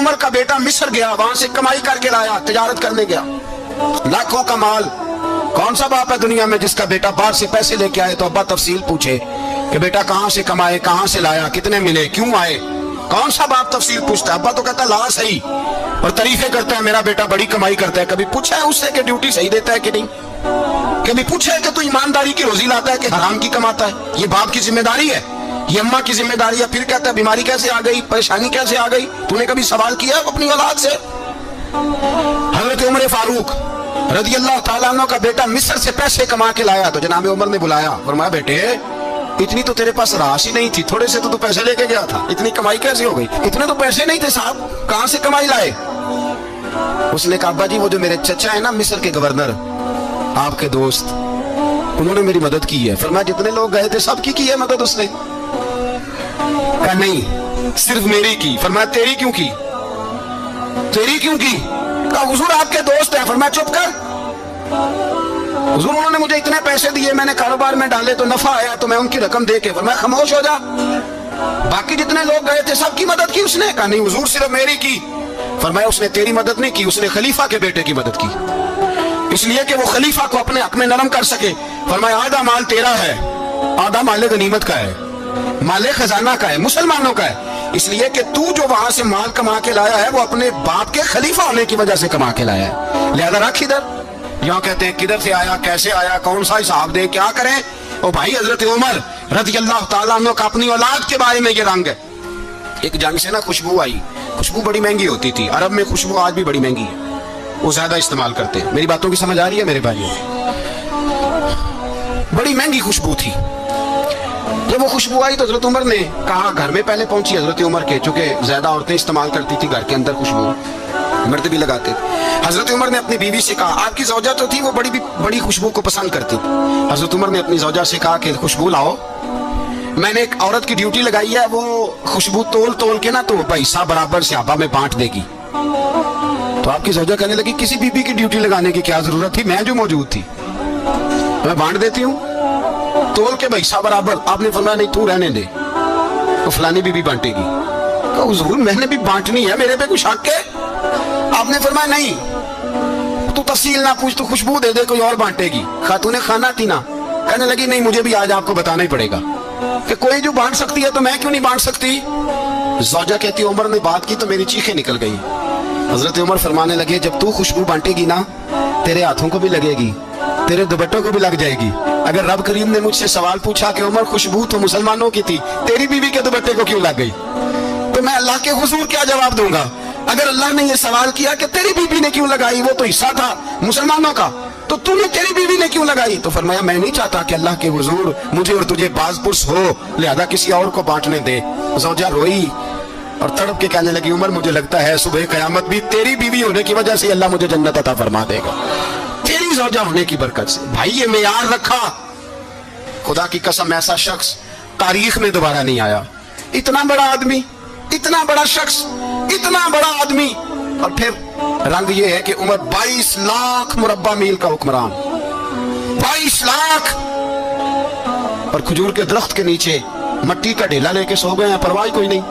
عمر کا بیٹا مصر گیا, وہاں سے کمائی کر کے لایا, تجارت کرنے گیا, لاکھوں کا مال. کون سا باپ ہے دنیا میں جس کا بیٹا باہر سے پیسے لے کے آئے تو ابا تفصیل پوچھے کہ بیٹا کہاں سے کمائے, کہاں سے لایا, کتنے ملے, کیوں آئے؟ کون سا باپ تفصیل پوچھتا ہے؟ ابا تو کہتا لا صحیح, اور تعریفیں کرتا ہے میرا بیٹا بڑی کمائی کرتا ہے. کبھی پوچھا ہے اس سے کہ ڈیوٹی صحیح دیتا ہے کہ نہیں؟ کبھی پوچھا ہے کہ تو ایمانداری کی روزی لاتا ہے کہ حرام کی کماتا ہے؟ یہ باپ کی ذمہ داری ہے, یہ اماں کی ذمہ داری ہے. پھر کہتا ہے بیماری کیسے آ گئی, پریشانی کیسے آ گئی؟ تو نے کبھی سوال کیا اپنی اولاد سے؟ حضرت عمر فاروق رضی اللہ تعالیٰ عنہ کا بیٹا مصر سے پیسے کما کے لایا تو جناب عمر نے بلایا, فرمایا بیٹے اتنی تو تیرے پاس راش ہی نہیں تھی, تھوڑے سے تو پیسے لے کے گیا تھا, اتنی کمائی کیسے ہو گئی؟ اتنے تو پیسے نہیں تھے صاحب, کہاں سے کمائی لائے؟ اس نے کہا ابا جی وہ جو میرے چچا ہے نا مصر کے گورنر, آپ کے دوست, انہوں نے میری مدد کی ہے. فرمایا جتنے لوگ گئے تھے سب کی ہے مدد اس نے؟ کہا نہیں صرف میری کی. فرمایا تیری کیوں کی؟ تیری کیوں کی؟ کہا حضور آپ کے دوست ہیں. فرمایا چپ کر, حضور انہوں نے مجھے اتنے پیسے دیے, میں نے کاروبار میں ڈالے تو نفع آیا تو میں ان کی رقم دے کے. فرمایا خاموش ہو جا, باقی جتنے لوگ گئے تھے سب کی مدد کی اس نے؟ کہا نہیں حضور صرف میری کی. فرمایا اس نے تیری مدد نہیں کی, اس نے خلیفہ کے بیٹے کی مدد کی, اس لیے کہ وہ خلیفہ کو اپنے حق میں نرم کر سکے. فرمایا آدھا مال تیرا ہے, آدھا مال غنیمت کا ہے, مال خزانہ کا ہے, مسلمانوں کا ہے, اس لیے کہ تو جو وہاں سے مال کما کے لایا ہے وہ اپنے باپ کے خلیفہ ہونے کی وجہ سے کما کے لایا ہے, لہذا رکھ ادھر. یہاں کہتے ہیں کدھر سے آیا, کیسے آیا, کون سا حساب دے, کیا کریں؟ او بھائی حضرت عمر رضی اللہ تعالیٰ عنہ کا اپنی اولاد کے بارے میں یہ رنگ ہے. ایک جنگ سے نا خوشبو آئی, خوشبو بڑی مہنگی ہوتی تھی, عرب میں خوشبو آج بھی بڑی مہنگی ہے, وہ زیادہ استعمال کرتے ہیں. میری باتوں کی سمجھ آ رہی ہے میرے بھائیوں؟ بڑی مہنگی خوشبو تھی. جب وہ خوشبو آئی تو حضرت عمر نے کہا, گھر میں پہلے پہنچی حضرت عمر کے, چونکہ زیادہ عورتیں استعمال کرتی تھی گھر کے اندر خوشبو, مرد بھی لگاتے تھے. حضرت عمر نے اپنی بیوی سے کہا, آپ کی زوجہ تو تھی وہ بڑی خوشبو کو پسند کرتی تھی. حضرت عمر نے اپنی زوجہ سے کہا کہ خوشبو لاؤ, میں نے ایک عورت کی ڈیوٹی لگائی ہے, وہ خوشبو تول کے نا تو پیسہ برابر صحابہ میں بانٹ دے گی. تو آپ کی زوجہ کہنے لگی کسی بی بی کی ڈیوٹی لگانے کی کیا ضرورت تھی, میں جو موجود تھی میں بانٹ دیتی ہوں تول کے پیسہ برابر. آپ نے فرمایا نہیں تو رہنے دے, تو فلانی بی بی بانٹے گی. تو حضور میں نے بھی بانٹنی ہے, میرے پہ کچھ حق ہے؟ آپ نے فرمایا نہیں تو تفصیل نہ پوچھ, تو خوشبو دے دے کوئی اور بانٹے گی. خاتون خانہ تھی نا, کہنے لگی نہیں مجھے بھی آج آپ کو بتانا ہی پڑے گا کہ کوئی جو بانٹ سکتی ہے تو میں کیوں نہیں بانٹ سکتی؟ زوجہ کہتی عمر نے بات کی تو میری چیخیں نکل گئی. حضرت عمر فرمانے لگے جب تو خوشبو بانٹے گی نا تیرے ہاتھوں کو بھی لگے گی, تیرے دوپٹوں کو بھی لگ جائے گی. اگر رب کریم نے مجھ سے سوال پوچھا کہ عمر خوشبو تو مسلمانوں کی تھی, تیری بیوی کے دوپٹے کو کیوں لگ گئی, تو میں اللہ کے حضور کیا جواب دوں گا؟ اگر اللہ نے یہ سوال کیا کہ تیری بیوی نے کیوں لگائی, وہ تو حصہ تھا مسلمانوں کا, تو نے تیری بیوی نے کیوں لگائی؟ تو فرمایا میں نہیں چاہتا کہ اللہ کے حضور مجھے اور تجھے باز پرس ہو, لہذا کسی اور کو بانٹنے دے. زوجہ روئی اور تڑپ کے کہنے لگی عمر مجھے لگتا ہے صبح قیامت بھی تیری بیوی ہونے کی وجہ سے اللہ مجھے جنت عطا فرما دے گا, تیری زوجہ ہونے کی برکت سے. بھائی یہ معیار رکھا, خدا کی قسم ایسا شخص تاریخ میں دوبارہ نہیں آیا. اتنا بڑا آدمی, اتنا بڑا شخص, اتنا بڑا آدمی, اور پھر رنگ یہ ہے کہ عمر 22 لاکھ مربع میل کا حکمران, 22 لاکھ, اور کھجور کے درخت کے نیچے مٹی کا ڈھیلا لے کے سو گئے ہیں, پرواہ کوئی نہیں.